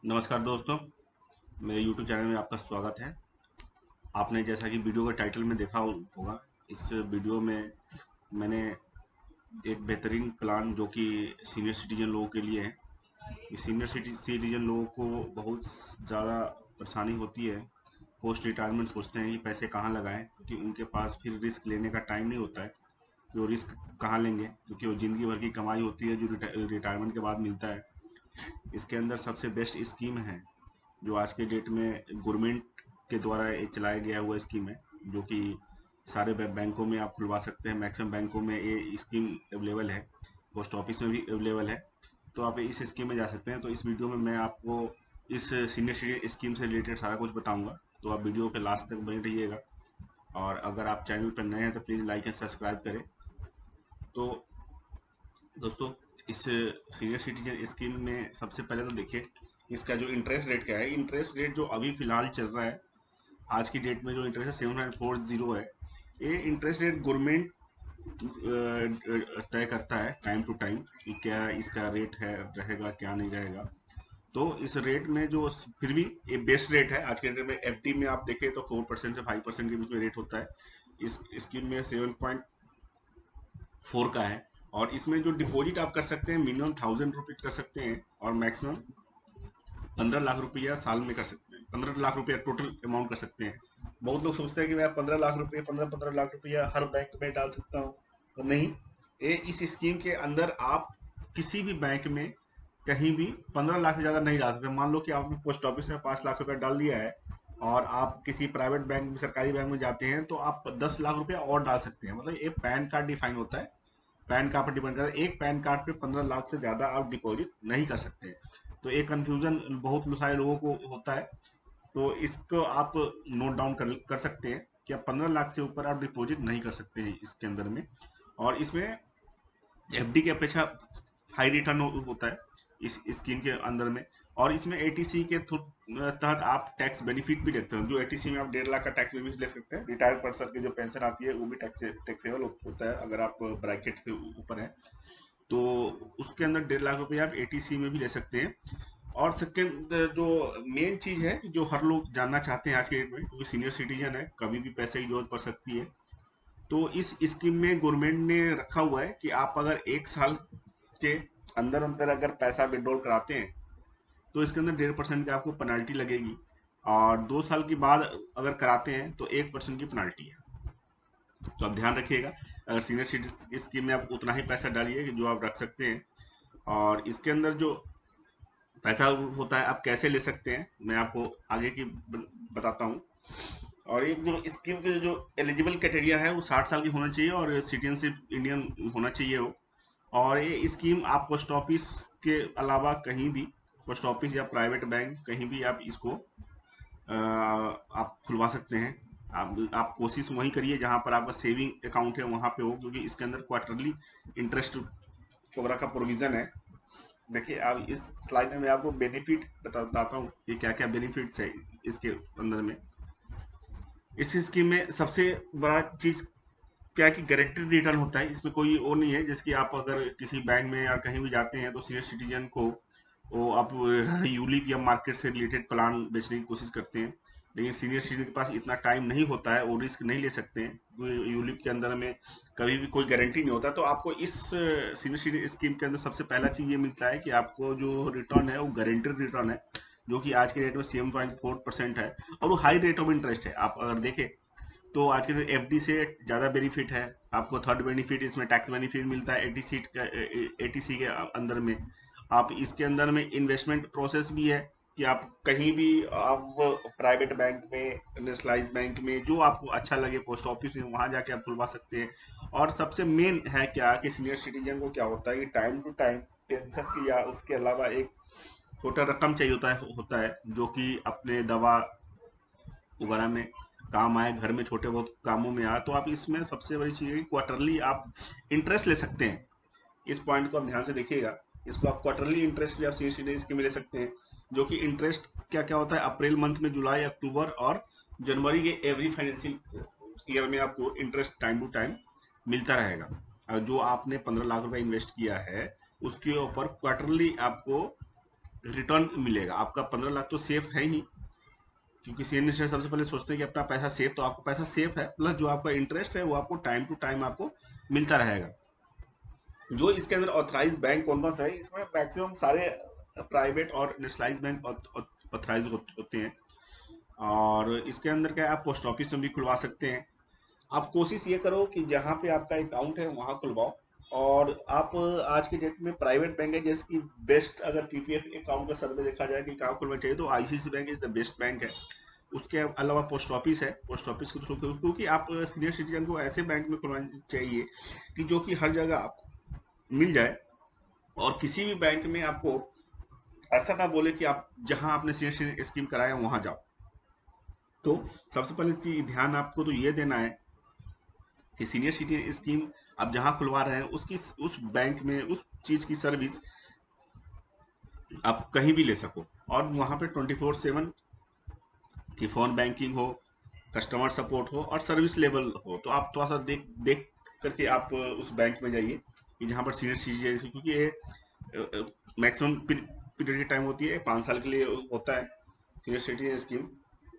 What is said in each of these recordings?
नमस्कार दोस्तों, मेरे YouTube चैनल में आपका स्वागत है। आपने जैसा कि वीडियो का टाइटल में देखा होगा, इस वीडियो में मैंने एक बेहतरीन प्लान जो कि सीनियर सिटीजन लोगों के लिए है। सीनियर सिटीजन लोगों को बहुत ज़्यादा परेशानी होती है। पोस्ट रिटायरमेंट सोचते हैं कि पैसे कहाँ लगाएं, क्योंकि उनके पास फिर रिस्क लेने का टाइम नहीं होता है कि वो रिस्क कहाँ लेंगे, क्योंकि वो ज़िंदगी भर की कमाई होती है जो रिटायरमेंट के बाद मिलता है। इसके अंदर सबसे बेस्ट स्कीम है जो आज के डेट में गवर्नमेंट के द्वारा ये चलाया गया हुआ स्कीम है, जो कि सारे बैंकों में आप खुलवा सकते हैं। मैक्सिमम बैंकों में ये स्कीम अवेलेबल है, पोस्ट ऑफिस में भी अवेलेबल है। तो आप इस स्कीम में जा सकते हैं। तो इस वीडियो में मैं आपको इस सीनियर सिटीजन स्कीम से रिलेटेड सारा कुछ बताऊंगा, तो आप वीडियो के लास्ट तक बने रहिएगा। और अगर आप चैनल पर नए हैं तो प्लीज़ लाइक एंड सब्सक्राइब करें। तो दोस्तों, इस सीनियर सिटीजन स्कीम में सबसे पहले तो देखिए इसका जो इंटरेस्ट रेट क्या है। इंटरेस्ट रेट जो अभी फिलहाल चल रहा है, आज की डेट में जो इंटरेस्ट है 7.40 है। ये इंटरेस्ट रेट गवर्नमेंट तय करता है टाइम टू टाइम कि क्या इसका रेट है, रहेगा क्या नहीं रहेगा। तो इस रेट में जो फिर भी ये बेस्ट रेट है आज के डेट में। एफडी में आप देखें तो 4% से 5% के बीच में रेट होता है। इस स्कीम में 7.4 का है। और इसमें जो डिपॉजिट आप कर सकते हैं, मिनिमम 1000 रुपीज कर सकते हैं और मैक्सिमम 15 लाख रुपया साल में कर सकते हैं। 15 लाख रुपया टोटल अमाउंट कर सकते हैं। बहुत लोग सोचते हैं कि मैं 15 लाख रुपये 15 लाख रुपया हर बैंक में डाल सकता हूँ, तो नहीं। ये इस स्कीम के अंदर आप किसी भी बैंक में कहीं भी 15 लाख से ज़्यादा नहीं डाल सकते। मान लो कि आपने पोस्ट ऑफिस में 5 लाख रुपया डाल दिया है और आप किसी प्राइवेट बैंक में, सरकारी बैंक में जाते हैं, तो आप 10 लाख रुपया और डाल सकते हैं। मतलब एक पैन कार्ड डिफाइन होता है, पैन कार्ड पर डिपेंड करता है। एक पैन कार्ड पे 15 लाख से ज़्यादा आप डिपॉजिट नहीं कर सकते। तो एक कन्फ्यूजन बहुत सारे लोगों को होता है। तो इसको आप नोट डाउन कर सकते हैं कि आप 15 लाख से ऊपर आप डिपॉजिट नहीं कर सकते हैं इसके अंदर में। और इसमें एफडी की अपेक्षा हाई रिटर्न होता है इस स्कीम के अंदर में। और इसमें एटीसी के तहत आप टैक्स बेनिफिट भी देखते हैं। जो एटीसी में आप 1.5 लाख का टैक्स बेनिफिट ले सकते हैं। रिटायर्ड पर्सन की जो पेंशन आती है वो भी टैक्सेबल होता है अगर आप ब्रैकेट से ऊपर है। तो उसके अंदर 1.5 लाख रुपये आप एटीसी में भी ले सकते हैं। और सेकेंड जो मेन चीज़ है जो हर लोग जानना चाहते हैं आज के डेट में, क्योंकि सीनियर सिटीजन है, कभी भी पैसे की जरूरत पड़ सकती है। तो इस स्कीम में गवर्नमेंट ने रखा हुआ है कि आप अगर 1 साल के अंदर अंदर अगर पैसा विड्रॉल कराते हैं तो इसके अंदर 1.5% की आपको पेनल्टी लगेगी। और 2 साल के बाद अगर कराते हैं तो 1% की पेनल्टी है। तो आप ध्यान रखिएगा, अगर सीनियर सिटीजन स्कीम में आप उतना ही पैसा डालिए कि जो आप रख सकते हैं। और इसके अंदर जो पैसा होता है आप कैसे ले सकते हैं, मैं आपको आगे की बताता हूँ। और ये जो स्कीम के जो एलिजिबल क्राइटेरिया है वो 60 साल की होना चाहिए और सिटीजनशिप इंडियन होना चाहिए वो। और ये स्कीम आप पोस्ट ऑफिस के अलावा कहीं भी, पोस्ट ऑफिस या प्राइवेट बैंक कहीं भी आप इसको आप खुलवा सकते हैं। आप कोशिश वहीं करिए जहाँ पर आपका सेविंग अकाउंट है वहाँ पे हो, क्योंकि इसके अंदर क्वार्टरली इंटरेस्ट वगैरह का प्रोविज़न है। देखिए, आप इस स्लाइड में मैं आपको बेनिफिट बताता हूँ कि क्या क्या बेनिफिट्स है इसके अंदर में। इस स्कीम में सबसे बड़ा चीज़ क्या है कि गारंटेड रिटर्न होता है। इसमें कोई वो नहीं है जैसे कि आप अगर किसी बैंक में या कहीं भी जाते हैं तो सीनियर सिटीजन को वो आप यूलिप या मार्केट से रिलेटेड प्लान बेचने की कोशिश करते हैं। लेकिन सीनियर सिटीजन के पास इतना टाइम नहीं होता है, वो रिस्क नहीं ले सकते हैं। यूलिप के अंदर में कभी भी कोई गारंटी नहीं होता। तो आपको इस सीनियर सिटीजन स्कीम के अंदर सबसे पहला चीज़ ये मिलता है कि आपको जो रिटर्न है वो गारंटेड रिटर्न है, जो कि आज के डेट में 7.4% है। और वो हाई रेट ऑफ इंटरेस्ट है। आप अगर देखें तो आज के एफडी से ज़्यादा बेनिफिट है आपको। थर्ड बेनिफिट इसमें टैक्स बेनिफिट मिलता है एटीसी के अंदर में। आप इसके अंदर में इन्वेस्टमेंट प्रोसेस भी है कि आप कहीं भी, आप प्राइवेट बैंक में, नेशनलाइज बैंक में, जो आपको अच्छा लगे, पोस्ट ऑफिस में, वहाँ जाके आप खुलवा सकते हैं। और सबसे मेन है क्या कि सीनियर सिटीजन को क्या होता है कि टाइम टू टाइम पेंशन की या उसके अलावा एक छोटा रकम चाहिए होता है जो कि अपने दवा वगैरह में काम आए, घर में छोटे बहुत कामों में आए। तो आप इसमें सबसे बड़ी चीज़ है कि क्वार्टरली आप इंटरेस्ट ले सकते हैं। इस पॉइंट को आप ध्यान से देखिएगा। इसको आप क्वार्टरली इंटरेस्ट भी आप सीनियर सिटीजन के में ले सकते हैं, जो कि इंटरेस्ट क्या क्या होता है अप्रैल मंथ में, जुलाई, अक्टूबर और जनवरी के एवरी फाइनेंशियल ईयर में आपको इंटरेस्ट टाइम टू टाइम मिलता रहेगा। और जो आपने 15 लाख रुपए इन्वेस्ट किया है उसके ऊपर क्वार्टरली आपको रिटर्न मिलेगा। आपका 15 लाख तो सेफ है ही, क्योंकि सीनियर सिटीजन सबसे पहले सोचते हैं कि अपना पैसा सेफ, तो आपका पैसा सेफ है, प्लस जो आपका इंटरेस्ट है वो आपको टाइम टू टाइम आपको मिलता रहेगा। जो इसके अंदर ऑथराइज बैंक कौन कौन सा है, इसमें मैक्सिमम सारे प्राइवेट और नेशनलाइज बैंक ऑथराइज होते हैं। और इसके अंदर क्या है, आप पोस्ट ऑफिस में भी खुलवा सकते हैं। आप कोशिश ये करो कि जहाँ पे आपका अकाउंट है वहाँ खुलवाओ। और आप आज के डेट में प्राइवेट बैंक है, जैसे कि बेस्ट, अगर पीपीएफ अकाउंट का सर्वे देखा जाए कि कहाँ खुलवाना चाहिए, तो ICIC bank is the best bank है। उसके अलावा पोस्ट ऑफिस है, पोस्ट ऑफिस के थ्रू, क्योंकि आप सीनियर सिटीजन को ऐसे बैंक में खुलवाना चाहिए कि जो कि हर जगह आपको मिल जाए, और किसी भी बैंक में आपको ऐसा ना बोले कि आप जहां आपने सीनियर सिटीजन स्कीम कराया वहां जाओ। तो सबसे पहले चीज ध्यान आपको तो ये देना है कि सीनियर सिटीजन स्कीम आप जहां खुलवा रहे हैं उसकी, उस बैंक में उस चीज की सर्विस आप कहीं भी ले सको, और वहां पे 24/7 की फोन बैंकिंग हो, कस्टमर सपोर्ट हो और सर्विस लेवल हो। तो आप थोड़ा सा देख देख करके आप उस बैंक में जाइए कि जहाँ पर सीनियर सिटीजन, क्योंकि ये मैक्सिमम पीरियड की टाइम होती है, 5 साल के लिए होता है सीनियर सिटीजन स्कीम।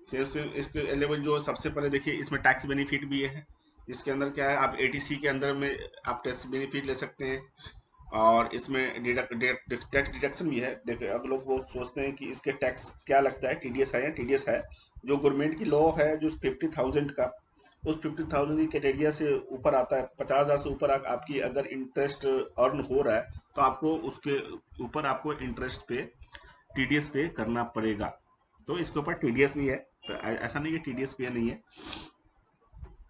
सीनियर इसके एलिजिबल जो सबसे पहले देखिए, इसमें टैक्स बेनिफिट भी है। इसके अंदर क्या है, आप एटीसी के अंदर में आप टैक्स बेनिफिट ले सकते हैं, और इसमें टैक्स डिडक्शन भी है। देखिए, अब लोग वो सोचते हैं कि इसके टैक्स क्या लगता है, टीडीएस है या टीडीएस है। जो गवर्नमेंट की लॉ है, जो 50,000 का, उस 50,000 की कैटेगरिया से ऊपर आता है, 50,000 से ऊपर आपकी अगर इंटरेस्ट अर्न हो रहा है, तो आपको उसके ऊपर आपको इंटरेस्ट पे, टीडीएस पे करना पड़ेगा। तो इसके ऊपर टीडीएस भी है, तो ऐसा नहीं कि टीडीएस पे नहीं है।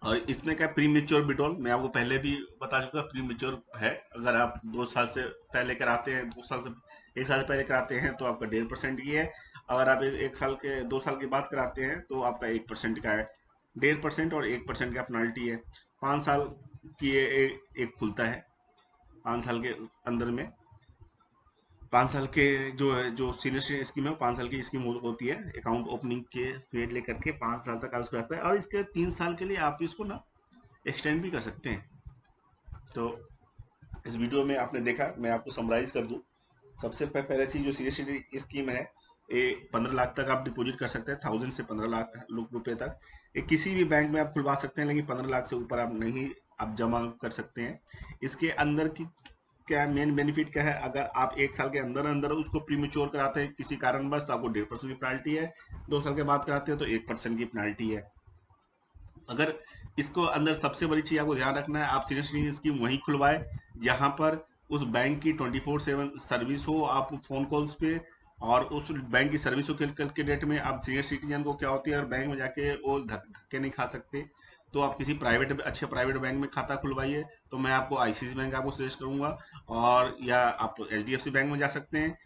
और इसमें क्या, प्री मेच्योर विड्रॉल मैं आपको पहले भी बता चुका, प्री मेच्योर है। अगर आप 2 साल से पहले कराते हैं, 1 साल से पहले कराते हैं, तो आपका 1.5% की है। अगर आप 2 साल के बाद कराते हैं तो आपका 1% का है। 1.5% और 1% का पेनल्टी है। 5 साल की एक खुलता है, 5 साल के अंदर में। 5 साल के जो है, जो सीनियर स्कीम है, 5 साल की स्कीम होती है। अकाउंट ओपनिंग के पीरियड लेकर के 5 साल तक आप इसको रखते हैं, और इसके 3 साल के लिए आप इसको ना एक्सटेंड भी कर सकते हैं। तो इस वीडियो में आपने देखा, मैं आपको समराइज कर दूं। सबसे पहले चीज, जो सीनियर सिटीजन स्कीम है, ये 15 लाख तक आप डिपॉजिट कर सकते हैं, 1000 से 15 लाख रुपए तक। ये किसी भी बैंक में आप खुलवा सकते हैं, लेकिन 15 लाख से ऊपर आप नहीं आप जमा कर सकते हैं। इसके अंदर की क्या मेन बेनिफिट क्या है, अगर आप 1 साल के अंदर अंदर उसको प्रीमेच्योर कराते हैं किसी कारणवश, तो आपको 1.5% की पेनल्टी है। 2 साल के बाद कराते हैं तो 1% की पेनल्टी है। अगर इसको अंदर सबसे बड़ी चीज आपको ध्यान रखना है, आप सीनियर सिटीजन स्कीम वहीं खुलवाए जहां पर उस बैंक की 24/7 सर्विस हो। आप फोन कॉल्स पे, और उस बैंक की सर्विस हो, कल के डेट में आप सीनियर सिटीजन को क्या होती है, अगर बैंक में जाके वो धक्के नहीं खा सकते, तो आप किसी अच्छे प्राइवेट बैंक में खाता खुलवाइए। तो मैं आपको आईसीआईसी बैंक आपको सजेस्ट करूंगा, और या आप एचडीएफसी बैंक में जा सकते हैं।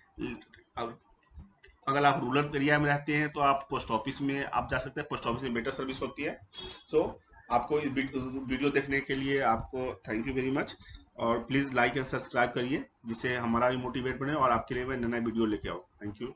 अगर आप रूरल एरिया में रहते हैं तो आप पोस्ट ऑफिस में आप जा सकते हैं, पोस्ट ऑफिस में बेटर सर्विस होती है। सो आपको इस वीडियो देखने के लिए आपको थैंक यू वेरी मच, और प्लीज़ लाइक एंड सब्सक्राइब करिए, जिससे हमारा भी मोटिवेट बने और आपके लिए मैं नया वीडियो लेके आऊँ। Thank you.